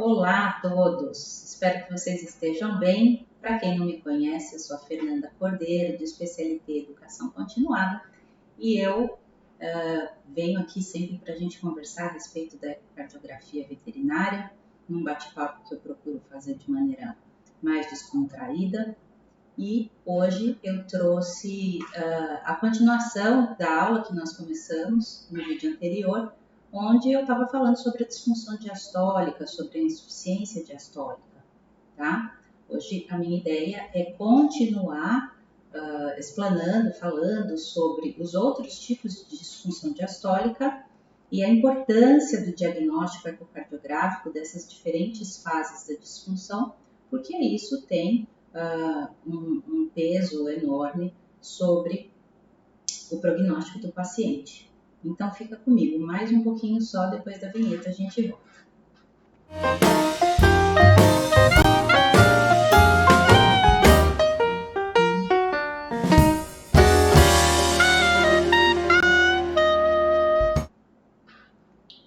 Olá a todos, espero que vocês estejam bem. Para quem não me conhece, eu sou a Fernanda Cordeiro, do Especialité Educação Continuada, e eu venho aqui sempre para a gente conversar a respeito da ecocardiografia veterinária, num bate-papo que eu procuro fazer de maneira mais descontraída. E hoje eu trouxe a continuação da aula que nós começamos no vídeo anterior, onde eu estava falando sobre a disfunção diastólica, sobre a insuficiência diastólica, tá? Hoje a minha ideia é continuar explanando, falando sobre os outros tipos de disfunção diastólica e a importância do diagnóstico ecocardiográfico dessas diferentes fases da disfunção, porque isso tem um peso enorme sobre o prognóstico do paciente. Então fica comigo, mais um pouquinho só, depois da vinheta a gente volta.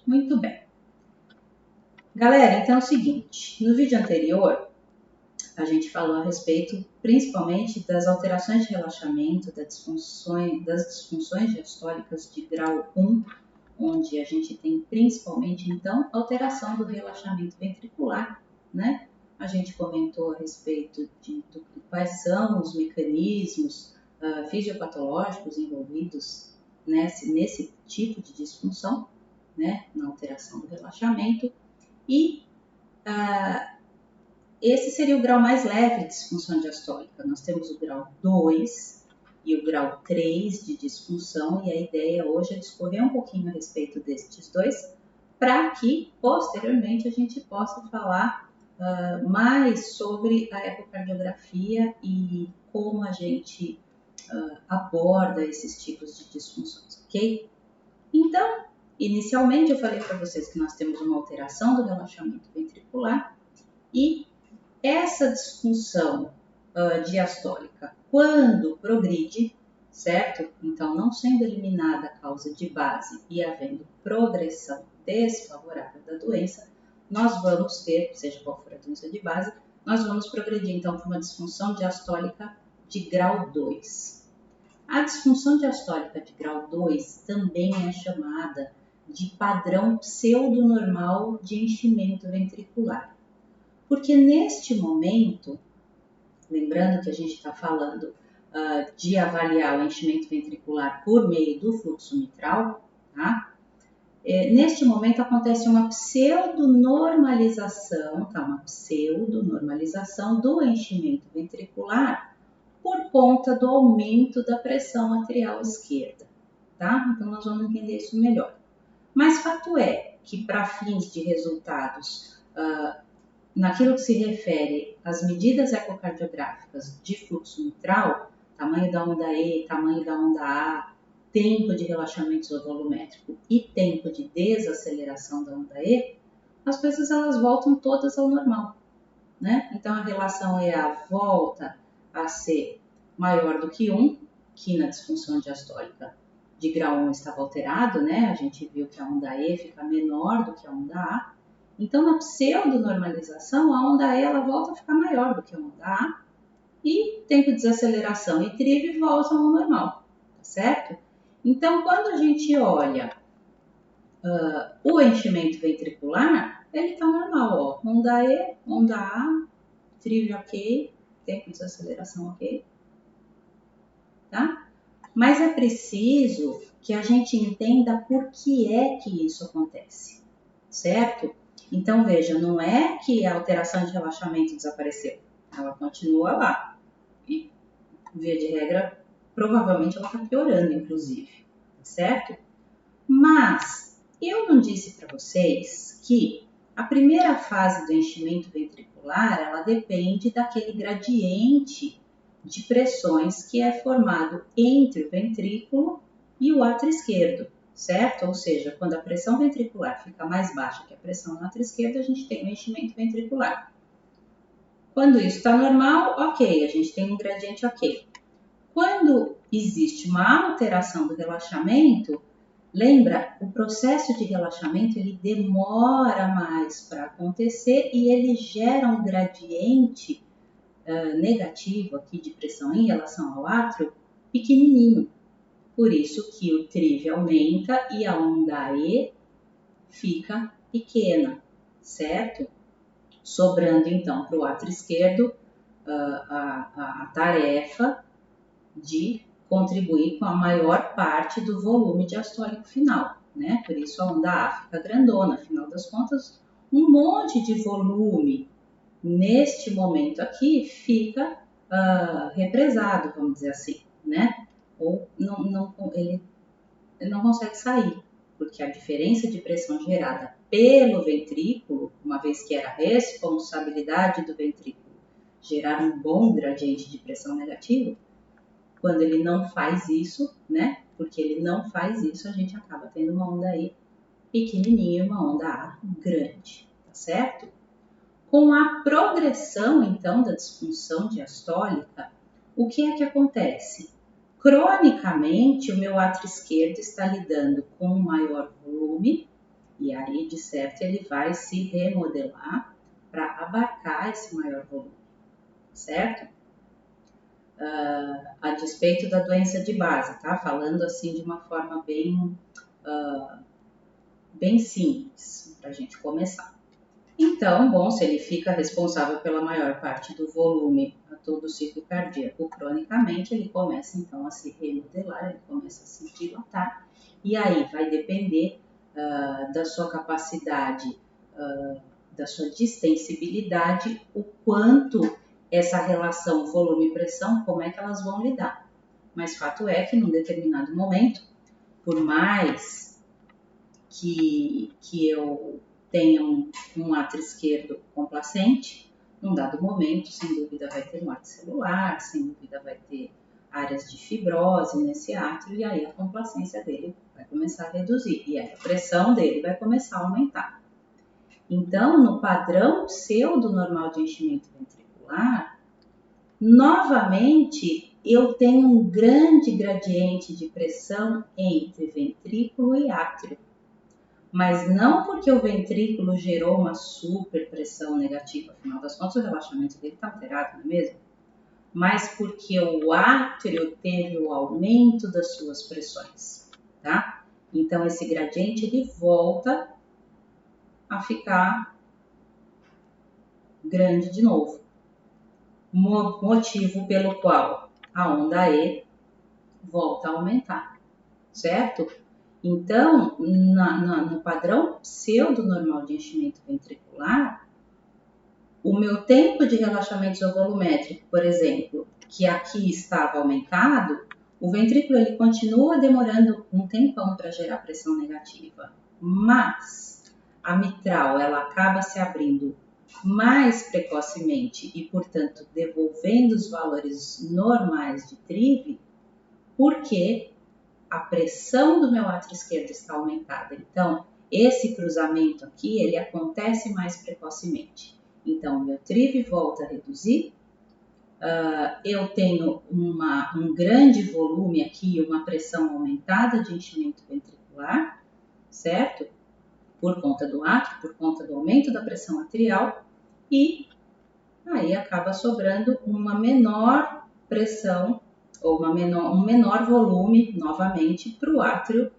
Muito bem. Galera, então é o seguinte, no vídeo anterior a gente falou a respeito principalmente das alterações de relaxamento, das disfunções diastólicas de grau 1, onde a gente tem principalmente, então, alteração do relaxamento ventricular, né? A gente comentou a respeito de quais são os mecanismos fisiopatológicos envolvidos nesse tipo de disfunção, né? Na alteração do relaxamento. E esse seria o grau mais leve de disfunção diastólica. Nós temos o grau 2 e o grau 3 de disfunção, e a ideia hoje é discorrer um pouquinho a respeito destes dois, para que posteriormente a gente possa falar mais sobre a ecocardiografia e como a gente aborda esses tipos de disfunções, ok? Então, inicialmente eu falei para vocês que nós temos uma alteração do relaxamento ventricular e essa disfunção diastólica, quando progride, certo? Então, não sendo eliminada a causa de base e havendo progressão desfavorável da doença, nós vamos ter, seja qual for a doença de base, nós vamos progredir então para uma disfunção diastólica de grau 2. A disfunção diastólica de grau 2 também é chamada de padrão pseudonormal de enchimento ventricular. Porque neste momento, lembrando que a gente está falando de avaliar o enchimento ventricular por meio do fluxo mitral, tá? Neste momento acontece uma pseudonormalização, tá? Uma pseudonormalização do enchimento ventricular por conta do aumento da pressão arterial esquerda, tá? Então nós vamos entender isso melhor. Mas fato é que para fins de resultados naquilo que se refere às medidas ecocardiográficas de fluxo mitral, tamanho da onda E, tamanho da onda A, tempo de relaxamento isovolumétrico e tempo de desaceleração da onda E, as coisas elas voltam todas ao normal, né? Então a relação EA volta a ser maior do que 1, que na disfunção diastólica de grau 1 estava alterado, né? A gente viu que a onda E fica menor do que a onda A. Então, na pseudonormalização, a onda E ela volta a ficar maior do que a onda A e tempo de desaceleração e TRIV voltam ao normal, tá certo? Então, quando a gente olha o enchimento ventricular, ele está normal, ó. Onda E, onda A, TRIV ok, tempo de desaceleração ok, tá? Mas é preciso que a gente entenda por que é que isso acontece, certo? Então, veja, não é que a alteração de relaxamento desapareceu. Ela continua lá. E, via de regra, provavelmente ela está piorando, inclusive. Certo? Mas, eu não disse para vocês que a primeira fase do enchimento ventricular, ela depende daquele gradiente de pressões que é formado entre o ventrículo e o átrio esquerdo. Certo? Ou seja, quando a pressão ventricular fica mais baixa que a pressão no átrio esquerdo, a gente tem um enchimento ventricular. Quando isso está normal, ok, a gente tem um gradiente ok. Quando existe uma alteração do relaxamento, Lembra, o processo de relaxamento ele demora mais para acontecer e ele gera um gradiente negativo aqui de pressão em relação ao átrio pequenininho. Por isso que o TRIV aumenta e a onda E fica pequena, certo? Sobrando então para o átrio esquerdo a tarefa de contribuir com a maior parte do volume diastólico final, né? Por isso a onda A fica grandona, afinal das contas, um monte de volume neste momento aqui fica represado, vamos dizer assim, né? Ou ele não consegue sair, porque a diferença de pressão gerada pelo ventrículo, uma vez que era responsabilidade do ventrículo gerar um bom gradiente de pressão negativo, quando ele não faz isso, né? Porque ele não faz isso, a gente acaba tendo uma onda E pequenininha e uma onda A grande, tá certo? Com a progressão, então, da disfunção diastólica, o que é que acontece? Cronicamente, o meu átrio esquerdo está lidando com um maior volume, e aí, de certo, ele vai se remodelar para abarcar esse maior volume, certo? A despeito da doença de base, tá? Falando assim de uma forma bem simples, para a gente começar. Então, bom, se ele fica responsável pela maior parte do volume a todo o ciclo cardíaco cronicamente, ele começa então a se remodelar, ele começa a se dilatar, e aí vai depender da sua capacidade, da sua distensibilidade, o quanto essa relação volume-pressão, como é que elas vão lidar. Mas fato é que num determinado momento, por mais que eu tenha um átrio esquerdo complacente, num dado momento, sem dúvida vai ter morte celular, sem dúvida vai ter áreas de fibrose nesse átrio, e aí a complacência dele vai começar a reduzir, e aí a pressão dele vai começar a aumentar. Então, no padrão pseudo normal de enchimento ventricular, novamente eu tenho um grande gradiente de pressão entre ventrículo e átrio. Mas não porque o ventrículo gerou uma superpressão negativa, afinal das contas o relaxamento dele está alterado, não é mesmo? Mas porque o átrio teve o aumento das suas pressões, tá? Então esse gradiente ele volta a ficar grande de novo. Motivo pelo qual a onda E volta a aumentar, certo? Então, no padrão pseudo-normal de enchimento ventricular, o meu tempo de relaxamento isovolumétrico, por exemplo, que aqui estava aumentado, o ventrículo ele continua demorando um tempão para gerar pressão negativa, mas a mitral ela acaba se abrindo mais precocemente e, portanto, devolvendo os valores normais de TRIV, porque a pressão do meu átrio esquerdo está aumentada. Então, esse cruzamento aqui, ele acontece mais precocemente. Então, o meu TRIV volta a reduzir, eu tenho um grande volume aqui, uma pressão aumentada de enchimento ventricular, certo? Por conta do átrio, por conta do aumento da pressão arterial, e aí acaba sobrando uma menor pressão ou um menor volume, novamente, para o átrio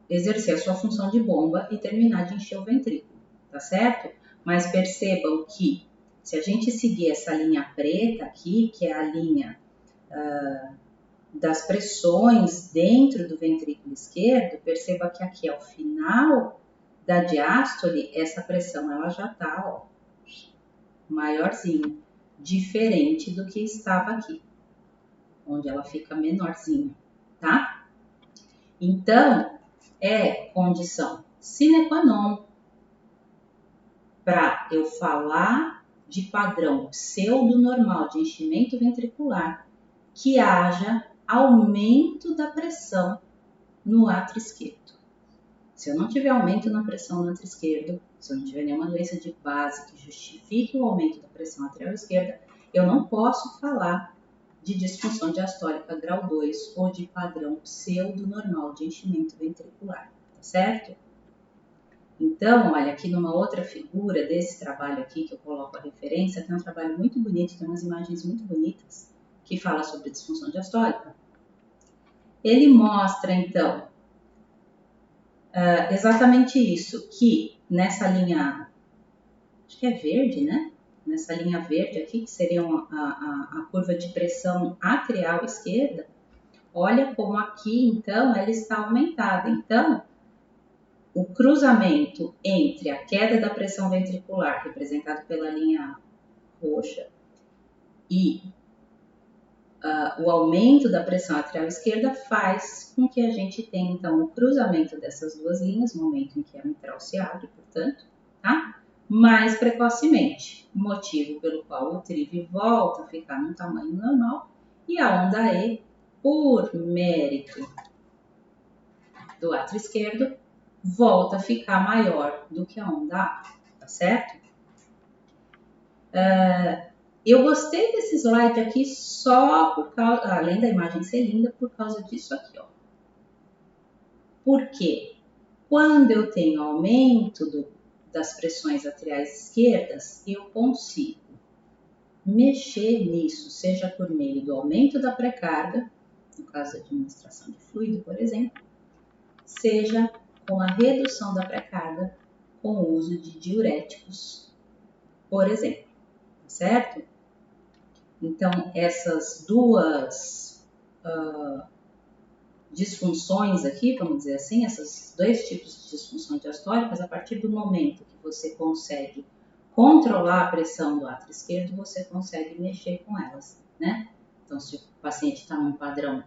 exercer a sua função de bomba e terminar de encher o ventrículo, tá certo? Mas percebam que se a gente seguir essa linha preta aqui, que é a linha das pressões dentro do ventrículo esquerdo, perceba que aqui ao final da diástole, essa pressão ela já está maiorzinha, diferente do que estava aqui, onde ela fica menorzinha, tá? Então, é condição sine qua non para eu falar de padrão pseudo-normal de enchimento ventricular que haja aumento da pressão no átrio esquerdo. Se eu não tiver aumento na pressão no átrio esquerdo, se eu não tiver nenhuma doença de base que justifique o aumento da pressão arterial esquerda, eu não posso falar de disfunção diastólica grau 2 ou de padrão pseudonormal de enchimento ventricular, tá certo? Então, olha, aqui numa outra figura desse trabalho aqui que eu coloco a referência, tem um trabalho muito bonito, tem umas imagens muito bonitas, que fala sobre disfunção diastólica. Ele mostra, então, exatamente isso, que nessa linha, acho que é verde, né? Nessa linha verde aqui, que seria a curva de pressão atrial esquerda, olha como aqui, então, ela está aumentada. Então, o cruzamento entre a queda da pressão ventricular, representado pela linha roxa, e o aumento da pressão atrial esquerda faz com que a gente tenha, então, o cruzamento dessas duas linhas, no momento em que a mitral se abre, portanto, tá? Mais precocemente, motivo pelo qual o TRIV volta a ficar num tamanho normal e a onda E, por mérito do átrio esquerdo, volta a ficar maior do que a onda A, tá certo? Eu gostei desse slide aqui só por causa, além da imagem ser linda, por causa disso aqui, ó. Por quê? Quando eu tenho aumento das pressões atriais esquerdas, eu consigo mexer nisso, seja por meio do aumento da pré-carga, no caso da administração de fluido, por exemplo, seja com a redução da pré-carga com o uso de diuréticos, por exemplo, certo? Então, essas duas disfunções aqui, vamos dizer assim, esses dois tipos de disfunção diastólicas, a partir do momento que você consegue controlar a pressão do átrio esquerdo, você consegue mexer com elas, né? Então, se o paciente está num padrão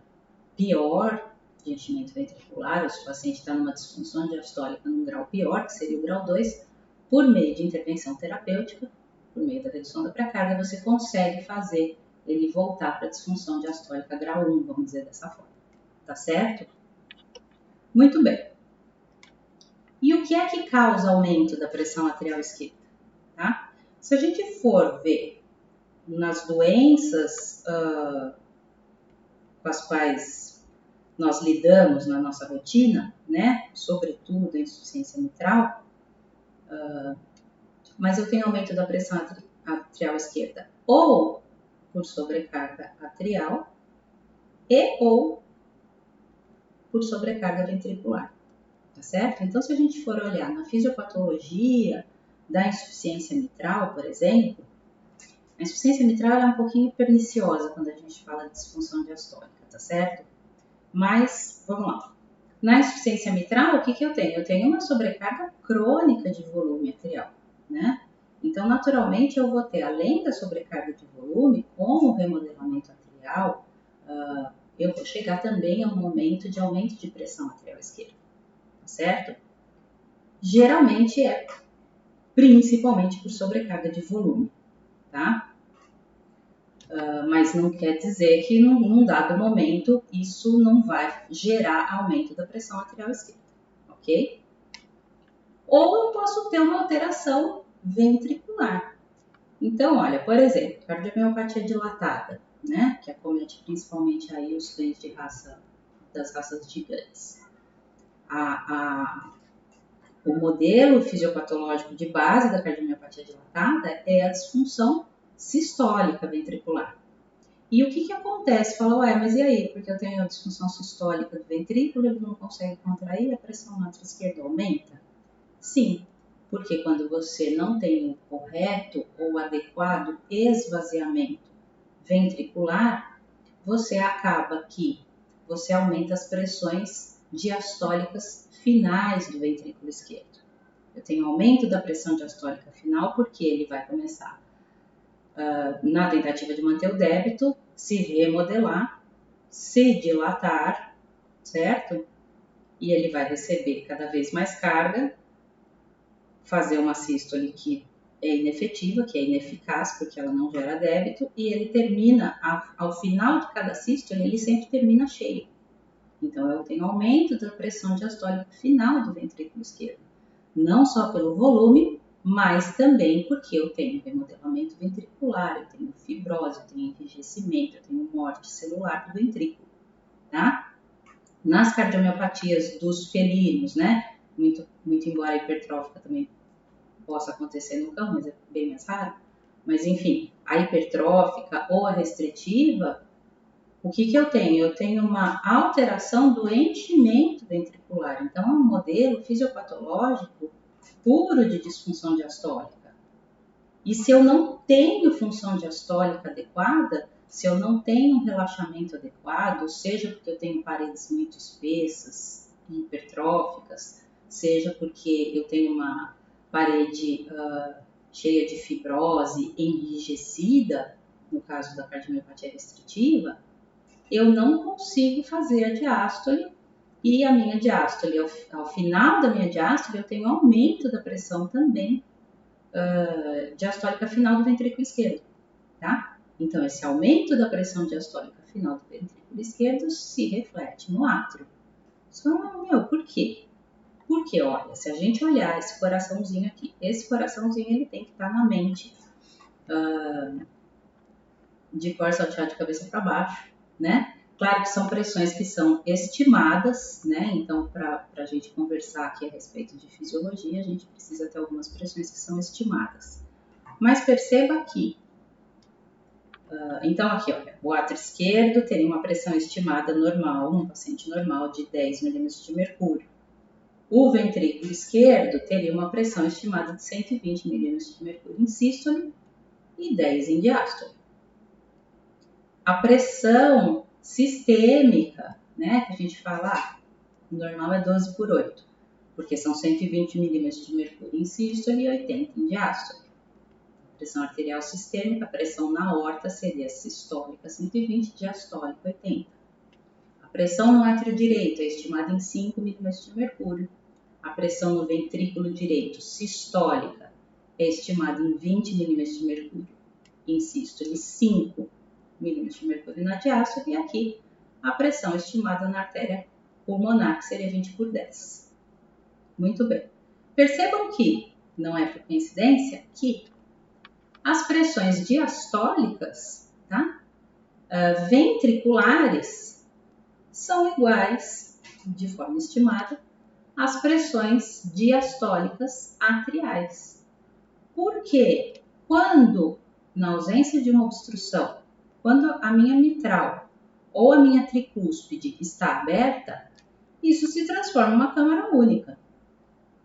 pior de enchimento ventricular, ou se o paciente está numa disfunção diastólica num grau pior, que seria o grau 2, por meio de intervenção terapêutica, por meio da redução da pré-carga, você consegue fazer ele voltar para a disfunção diastólica grau 1, vamos dizer dessa forma. Tá certo? Muito bem. E o que é que causa aumento da pressão atrial esquerda? Tá? Se a gente for ver nas doenças com as quais nós lidamos na nossa rotina, né? Sobretudo a insuficiência mitral, mas eu tenho aumento da pressão atrial esquerda ou por sobrecarga atrial ou por sobrecarga ventricular, tá certo? Então, se a gente for olhar na fisiopatologia da insuficiência mitral, por exemplo, a insuficiência mitral é um pouquinho perniciosa quando a gente fala de disfunção diastólica, tá certo? Mas, vamos lá. Na insuficiência mitral, o que eu tenho? Eu tenho uma sobrecarga crônica de volume atrial, né? Então, naturalmente, eu vou ter, além da sobrecarga de volume, com o remodelamento atrial, eu vou chegar também a um momento de aumento de pressão atrial esquerda, tá certo? Geralmente é principalmente por sobrecarga de volume, tá? Mas não quer dizer que num dado momento isso não vai gerar aumento da pressão atrial esquerda, ok? Ou eu posso ter uma alteração ventricular. Então, olha, por exemplo, cardiomiopatia dilatada, né, que acomete principalmente aí os cães de raça, das raças gigantes. O modelo fisiopatológico de base da cardiomiopatia dilatada é a disfunção sistólica ventricular. E o que acontece? Fala, ué, mas e aí? Porque eu tenho a disfunção sistólica do ventrículo, ele não consegue contrair, a pressão na átrio esquerda aumenta? Sim, porque quando você não tem o correto ou adequado esvaziamento ventricular, você acaba que você aumenta as pressões diastólicas finais do ventrículo esquerdo. Eu tenho aumento da pressão diastólica final porque ele vai começar, na tentativa de manter o débito, se remodelar, se dilatar, certo? E ele vai receber cada vez mais carga, fazer uma sístole que é inefetiva, que é ineficaz porque ela não gera débito, e ele termina, ao final de cada sístole, ele sempre termina cheio. Então, eu tenho aumento da pressão diastólica final do ventrículo esquerdo. Não só pelo volume, mas também porque eu tenho remodelamento ventricular, eu tenho fibrose, eu tenho enrijecimento, eu tenho morte celular do ventrículo, tá? Nas cardiomiopatias dos felinos, né? Muito embora a hipertrófica também possa acontecer no cão, mas é bem mais raro. Mas enfim, a hipertrófica ou a restritiva, o que eu tenho? Eu tenho uma alteração do enchimento ventricular. Então, é um modelo fisiopatológico puro de disfunção diastólica. E se eu não tenho função diastólica adequada, se eu não tenho um relaxamento adequado, seja porque eu tenho paredes muito espessas e hipertróficas, seja porque eu tenho uma parede cheia de fibrose enrijecida, no caso da cardiomiopatia restritiva, eu não consigo fazer a diástole. E a minha diástole, ao final da minha diástole, eu tenho aumento da pressão também diastólica final do ventrículo esquerdo, tá? Então, esse aumento da pressão diastólica final do ventrículo esquerdo se reflete no átrio. Só, por quê? Porque, olha, se a gente olhar esse coraçãozinho aqui, esse coraçãozinho ele tem que estar na mente de cor salteado de cabeça para baixo, né? Claro que são pressões que são estimadas, né? Então, para a gente conversar aqui a respeito de fisiologia, a gente precisa ter algumas pressões que são estimadas. Mas perceba aqui, então aqui, olha, o átrio esquerdo teria uma pressão estimada normal, num paciente normal, de 10 milímetros de mercúrio. O ventrículo esquerdo teria uma pressão estimada de 120 milímetros de mercúrio em sístole e 10 em diástole. A pressão sistêmica, né, que a gente fala, normal é 12 por 8, porque são 120 milímetros de mercúrio em sístole e 80 em diástole. Pressão arterial sistêmica, a pressão na aorta seria sistólica 120, diastólica 80. A pressão no átrio direito é estimada em 5 milímetros de mercúrio. A pressão no ventrículo direito sistólica é estimada em 20 milímetros de mercúrio. Em sístole, 5 milímetros de mercúrio na diástole. E aqui a pressão estimada na artéria pulmonar, que seria 20 por 10. Muito bem. Percebam que não é por coincidência que as pressões diastólicas, tá? Ventriculares, são iguais, de forma estimada, às pressões diastólicas atriais. Porque quando, na ausência de uma obstrução, quando a minha mitral ou a minha tricúspide está aberta, isso se transforma em uma câmara única,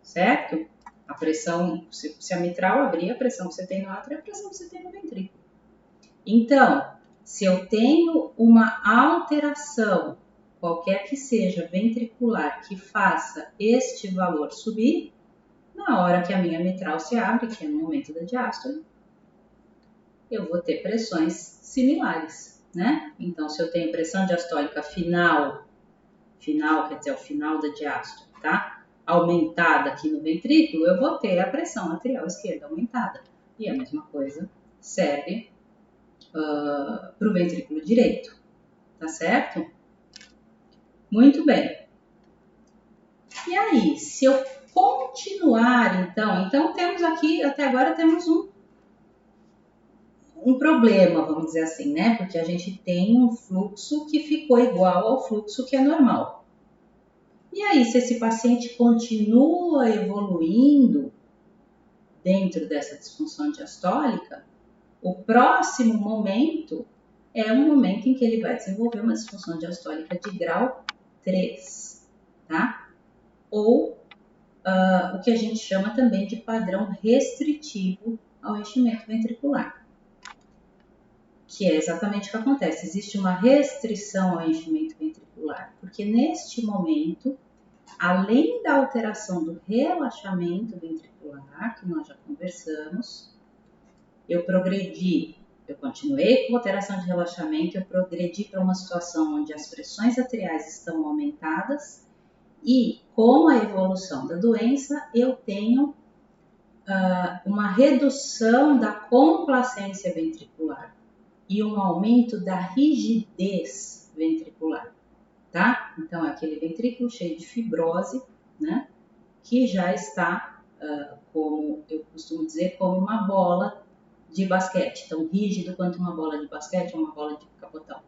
certo? A pressão, se a mitral abrir, a pressão que você tem no átrio é a pressão que você tem no ventrículo. Então, se eu tenho uma alteração, qualquer que seja ventricular, que faça este valor subir, na hora que a minha mitral se abre, que é no momento da diástole, eu vou ter pressões similares, né? Então, se eu tenho pressão diastólica final quer dizer, o final da diástole, tá? Aumentada aqui no ventrículo, eu vou ter a pressão arterial esquerda aumentada. E a mesma coisa serve para o ventrículo direito, tá certo? Muito bem. E aí, se eu continuar, então temos aqui, até agora temos um problema, vamos dizer assim, né? Porque a gente tem um fluxo que ficou igual ao fluxo que é normal. E aí, se esse paciente continua evoluindo dentro dessa disfunção diastólica, o próximo momento é um momento em que ele vai desenvolver uma disfunção diastólica de grau 3, tá? Ou o que a gente chama também de padrão restritivo ao enchimento ventricular, que é exatamente o que acontece. Existe uma restrição ao enchimento ventricular, porque neste momento, além da alteração do relaxamento ventricular, que nós já conversamos, eu continuei com alteração de relaxamento, eu progredi para uma situação onde as pressões arteriais estão aumentadas e, com a evolução da doença, eu tenho uma redução da complacência ventricular e um aumento da rigidez ventricular, tá? Então, é aquele ventrículo cheio de fibrose, né, que já está como eu costumo dizer, como uma bola de basquete, tão rígido quanto uma bola de basquete ou uma bola de capotão.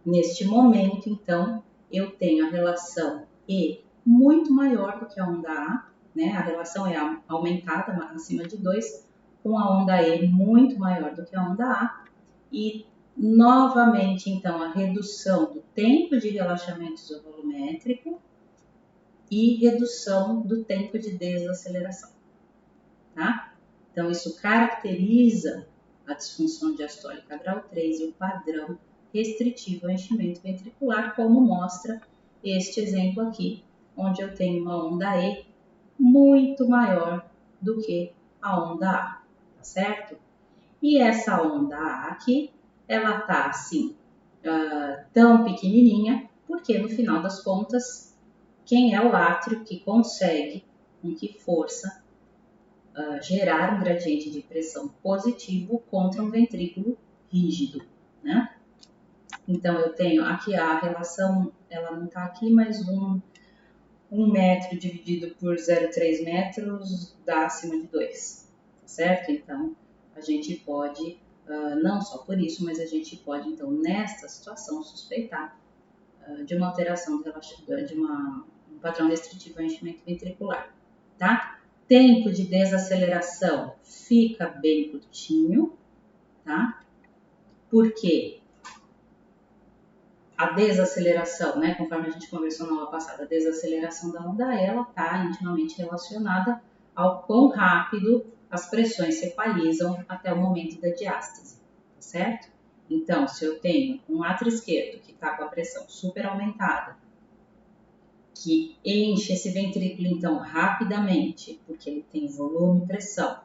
Neste momento, então, eu tenho a relação E muito maior do que a onda A, né? A relação é aumentada acima de 2, com a onda E muito maior do que a onda A, e novamente, então, a redução do tempo de relaxamento isovolumétrico e redução do tempo de desaceleração, tá? Então, isso caracteriza a disfunção diastólica grau 3 e o padrão restritivo ao enchimento ventricular, como mostra este exemplo aqui, onde eu tenho uma onda E muito maior do que a onda A, tá certo? E essa onda A aqui, ela tá assim, tão pequenininha, porque no final das contas, quem é o átrio que consegue, com que força, gerar um gradiente de pressão positivo contra um ventrículo rígido, né? Então, eu tenho aqui a relação, ela não está aqui, mas 1 metro dividido por 0,3 metros dá acima de 2, certo? Então, a gente pode, não só por isso, mas a gente pode, então, nesta situação, suspeitar de uma alteração de um padrão restritivo ao enchimento ventricular, tá? Tempo de desaceleração fica bem curtinho, tá? Porque a desaceleração, né, conforme a gente conversou na aula passada, a desaceleração da onda, ela está intimamente relacionada ao quão rápido as pressões se equalizam até o momento da diástase, tá certo? Então, se eu tenho um átrio esquerdo que está com a pressão super aumentada, que enche esse ventrículo, então, rapidamente, porque ele tem volume e pressão,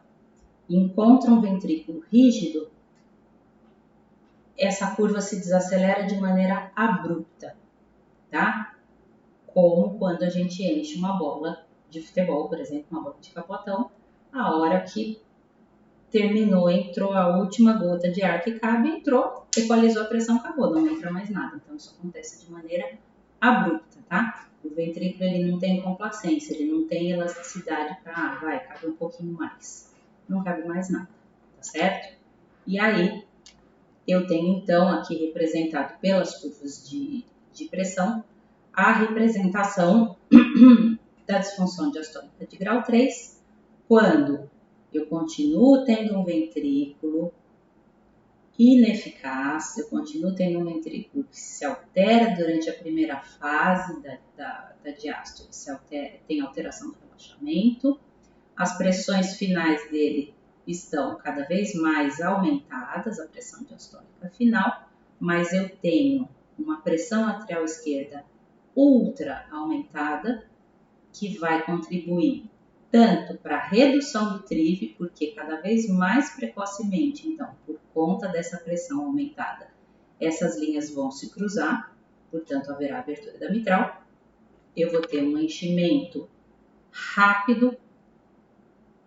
e encontra um ventrículo rígido, essa curva se desacelera de maneira abrupta, tá? Como quando a gente enche uma bola de futebol, por exemplo, uma bola de capotão, a hora que terminou, entrou a última gota de ar que cabe, entrou, equalizou a pressão, acabou, não entra mais nada. Então, isso acontece de maneira abrupta, tá? O ventrículo, ele não tem complacência, ele não tem elasticidade para, cabe um pouquinho mais. Não cabe mais nada, tá certo? E aí, eu tenho, então, aqui representado pelas curvas de pressão, a representação da disfunção diastólica de grau 3, quando eu continuo tendo um ventrículo ineficaz, eu continuo tendo um ventrículo que se altera durante a primeira fase da diástole, tem alteração do relaxamento, as pressões finais dele estão cada vez mais aumentadas, a pressão diastólica final, mas eu tenho uma pressão atrial esquerda ultra aumentada, que vai contribuir tanto para a redução do TRIV, porque cada vez mais precocemente, então, por conta dessa pressão aumentada, essas linhas vão se cruzar, portanto, haverá abertura da mitral, eu vou ter um enchimento rápido,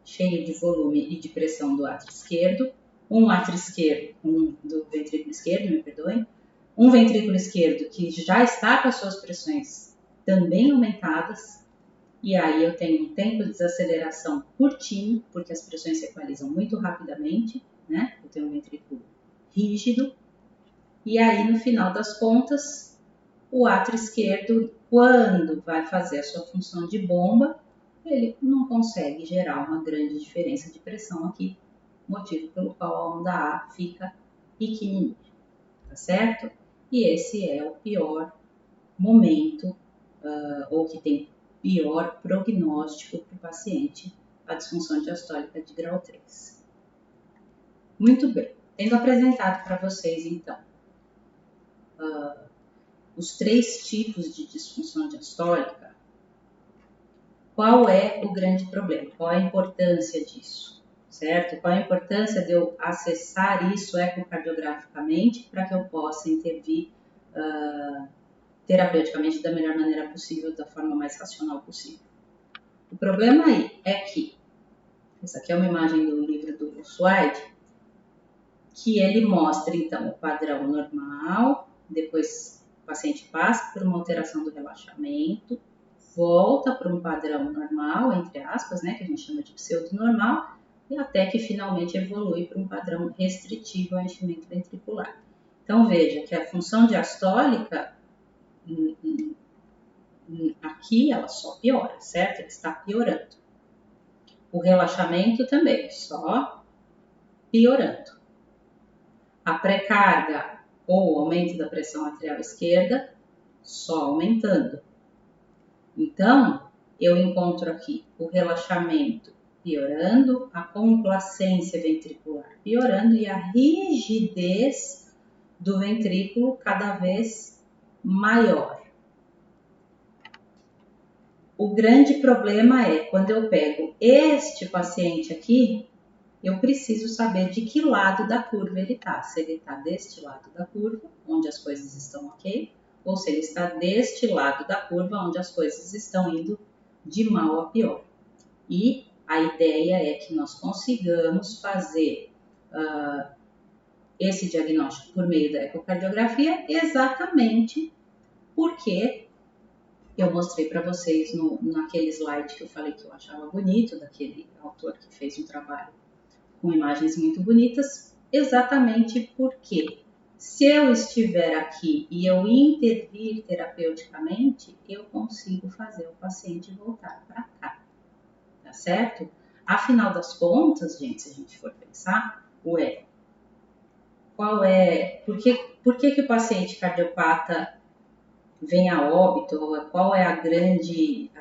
cheio de volume e de pressão do átrio esquerdo, do ventrículo esquerdo, me perdoem, um ventrículo esquerdo que já está com as suas pressões também aumentadas, e aí eu tenho um tempo de desaceleração curtinho, porque as pressões se equalizam muito rapidamente, né? Eu tenho um ventrículo rígido, e aí no final das contas, o átrio esquerdo, quando vai fazer a sua função de bomba, ele não consegue gerar uma grande diferença de pressão aqui, motivo pelo qual a onda A fica pequenininha, tá certo? E esse é o pior momento, ou que tem pior prognóstico para o paciente, a disfunção diastólica de grau 3. Muito bem, tendo apresentado para vocês, então, os 3 tipos de disfunção diastólica, qual é o grande problema? Qual a importância disso? Certo? Qual a importância de eu acessar isso ecocardiograficamente para que eu possa intervir terapeuticamente da melhor maneira possível, da forma mais racional possível? O problema aí é que, essa aqui é uma imagem do livro do Swide, que ele mostra então o padrão normal, depois o paciente passa por uma alteração do relaxamento, volta para um padrão normal, entre aspas, né, que a gente chama de pseudo-normal, e até que finalmente evolui para um padrão restritivo ao enchimento ventricular. Então veja que a função diastólica aqui ela só piora, certo? Ele está piorando. O relaxamento também, só piorando. A pré-carga ou o aumento da pressão arterial esquerda, só aumentando. Então, eu encontro aqui o relaxamento piorando, a complacência ventricular piorando e a rigidez do ventrículo cada vez maior. O grande problema é quando eu pego este paciente aqui, eu preciso saber de que lado da curva ele está. Se ele está deste lado da curva, onde as coisas estão ok, ou se ele está deste lado da curva, onde as coisas estão indo de mal a pior. E a ideia é que nós consigamos fazer esse diagnóstico por meio da ecocardiografia exatamente porque eu mostrei para vocês naquele slide que eu falei que eu achava bonito, daquele autor que fez um trabalho com imagens muito bonitas, exatamente porque se eu estiver aqui e eu intervir terapeuticamente, eu consigo fazer o paciente voltar para cá, tá certo? Afinal das contas, gente, se a gente for pensar, por que o paciente cardiopata vem a óbito, qual é o grande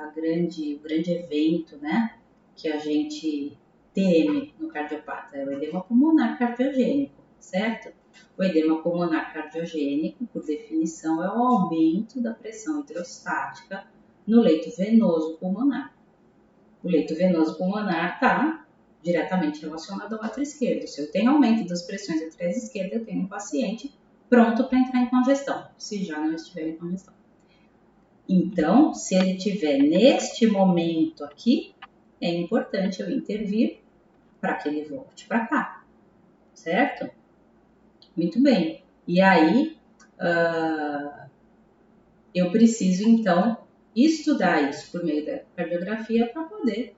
evento, né, que a gente teme no cardiopata? É o edema pulmonar cardiogênico, certo? O edema pulmonar cardiogênico, por definição, é o aumento da pressão hidrostática no leito venoso pulmonar. O leito venoso pulmonar está diretamente relacionado ao átrio esquerdo. Se eu tenho aumento das pressões arteriais esquerdas, eu tenho um paciente pronto para entrar em congestão, se já não estiver em congestão. Então, se ele estiver neste momento aqui, é importante eu intervir para que ele volte para cá, certo? Muito bem. E aí, eu preciso, então, estudar isso por meio da cardiografia para poder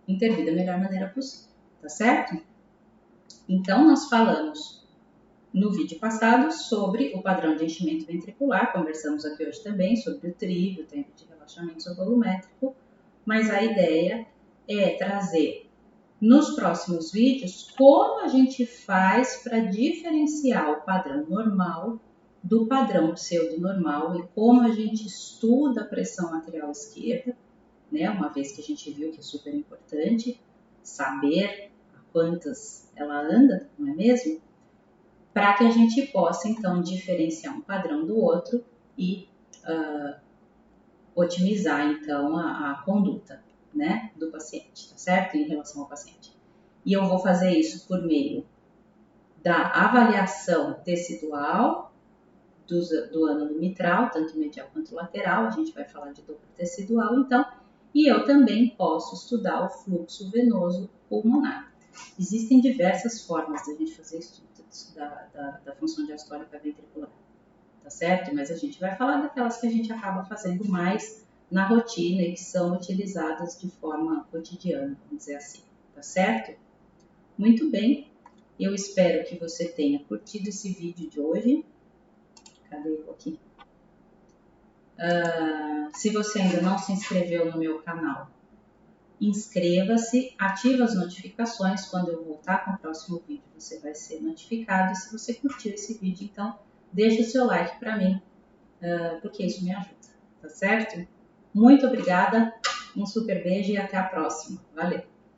intervir da melhor maneira possível, tá certo? Então, nós falamos no vídeo passado sobre o padrão de enchimento ventricular, conversamos aqui hoje também sobre o TRIV, o tempo de relaxamento isovolumétrico, mas a ideia é trazer nos próximos vídeos como a gente faz para diferenciar o padrão normal do padrão pseudo-normal e como a gente estuda a pressão arterial esquerda, né? Uma vez que a gente viu que é super importante saber a quantas ela anda, não é mesmo? Para que a gente possa, então, diferenciar um padrão do outro e otimizar, então, a conduta, né, do paciente, tá certo? Em relação ao paciente. E eu vou fazer isso por meio da avaliação tecidual do ânulo mitral, tanto medial quanto lateral, a gente vai falar de dor tecidual, então, e eu também posso estudar o fluxo venoso pulmonar. Existem diversas formas de a gente fazer estudos da função diastólica ventricular, tá certo? Mas a gente vai falar daquelas que a gente acaba fazendo mais na rotina e que são utilizadas de forma cotidiana, vamos dizer assim, tá certo? Muito bem, eu espero que você tenha curtido esse vídeo de hoje. Cadê eu aqui? Se você ainda não se inscreveu no meu canal, inscreva-se, ative as notificações. Quando eu voltar com o próximo vídeo, você vai ser notificado. E se você curtiu esse vídeo, então, deixa o seu like para mim, porque isso me ajuda, tá certo? Muito obrigada, um super beijo e até a próxima. Valeu!